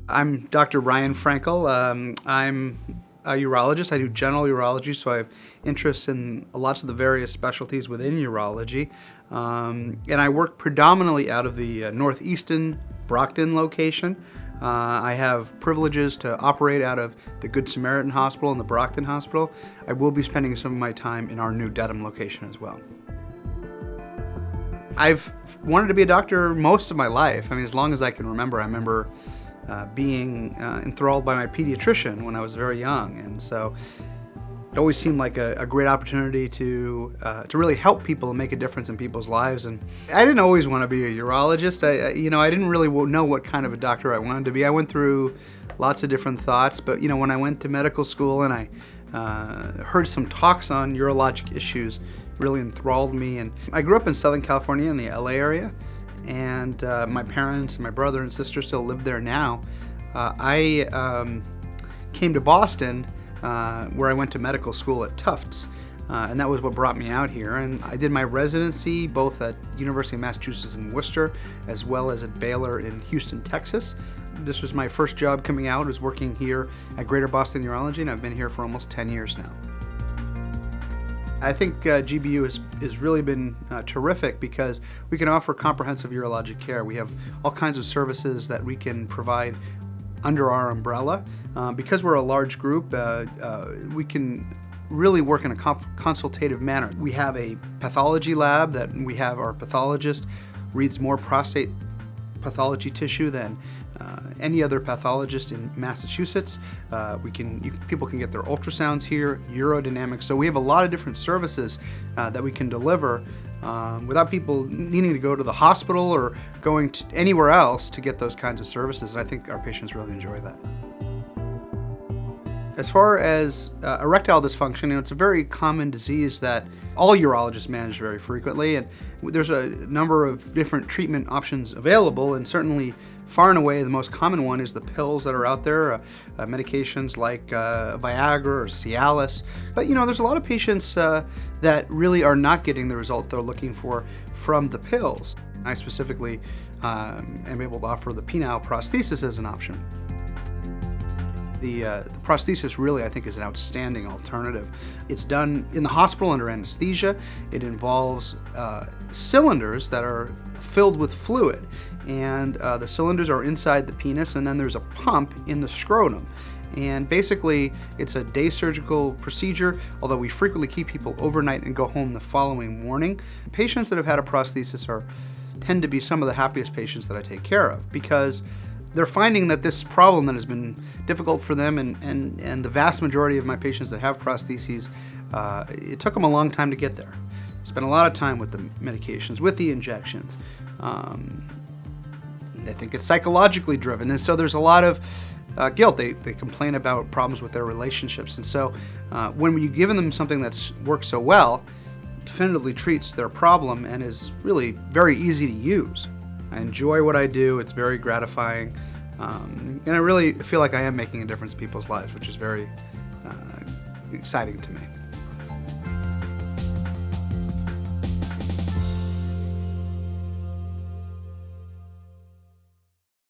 I'm Dr. Ryan Frankel. I'm a urologist. I do general urology, so I have interests in lots of the various specialties within urology. And I work predominantly out of the northeastern Brockton location. I have privileges to operate out of the Good Samaritan Hospital and the Brockton Hospital. I will be spending some of my time in our new Dedham location as well. I've wanted to be a doctor most of my life. I mean, as long as I can remember. I remember being enthralled by my pediatrician when I was very young, and so it always seemed like a great opportunity to really help people and make a difference in people's lives. And I didn't always want to be a urologist. I didn't really know what kind of a doctor I wanted to be. I went through lots of different thoughts, but when I went to medical school and I heard some talks on urologic issues, really enthralled me. And I grew up in Southern California in the LA area, and my parents and my brother and sister still live there now. I came to Boston where I went to medical school at Tufts, and that was what brought me out here. And I did my residency both at University of Massachusetts in Worcester as well as at Baylor in Houston, Texas. This was my first job coming out. I was working here at Greater Boston Urology, and I've been here for almost 10 years now. I think GBU has really been terrific because we can offer comprehensive urologic care. We have all kinds of services that we can provide under our umbrella. Because we're a large group, we can really work in a consultative manner. We have a pathology lab that we have our pathologist reads more prostate pathology tissue than any other pathologist in Massachusetts. People can get their ultrasounds here, urodynamics. So we have a lot of different services that we can deliver without people needing to go to the hospital or going to anywhere else to get those kinds of services. And I think our patients really enjoy that. As far as erectile dysfunction, it's a very common disease that all urologists manage very frequently, and there's a number of different treatment options available, and certainly far and away the most common one is the pills that are out there, medications like Viagra or Cialis. But there's a lot of patients that really are not getting the results they're looking for from the pills. I specifically am able to offer the penile prosthesis as an option. The prosthesis really, I think, is an outstanding alternative. It's done in the hospital under anesthesia. It involves cylinders that are filled with fluid, and the cylinders are inside the penis, and then there's a pump in the scrotum. And basically, it's a day surgical procedure, although we frequently keep people overnight and go home the following morning. Patients that have had a prosthesis tend to be some of the happiest patients that I take care of, because they're finding that this problem that has been difficult for them, and the vast majority of my patients that have prostheses, it took them a long time to get there. Spent a lot of time with the medications, with the injections. I think it's psychologically driven, and so there's a lot of guilt. They complain about problems with their relationships, and so when you've given them something that's worked so well, definitively treats their problem and is really very easy to use. I enjoy what I do. It's very gratifying, and I really feel like I am making a difference in people's lives, which is very exciting to me.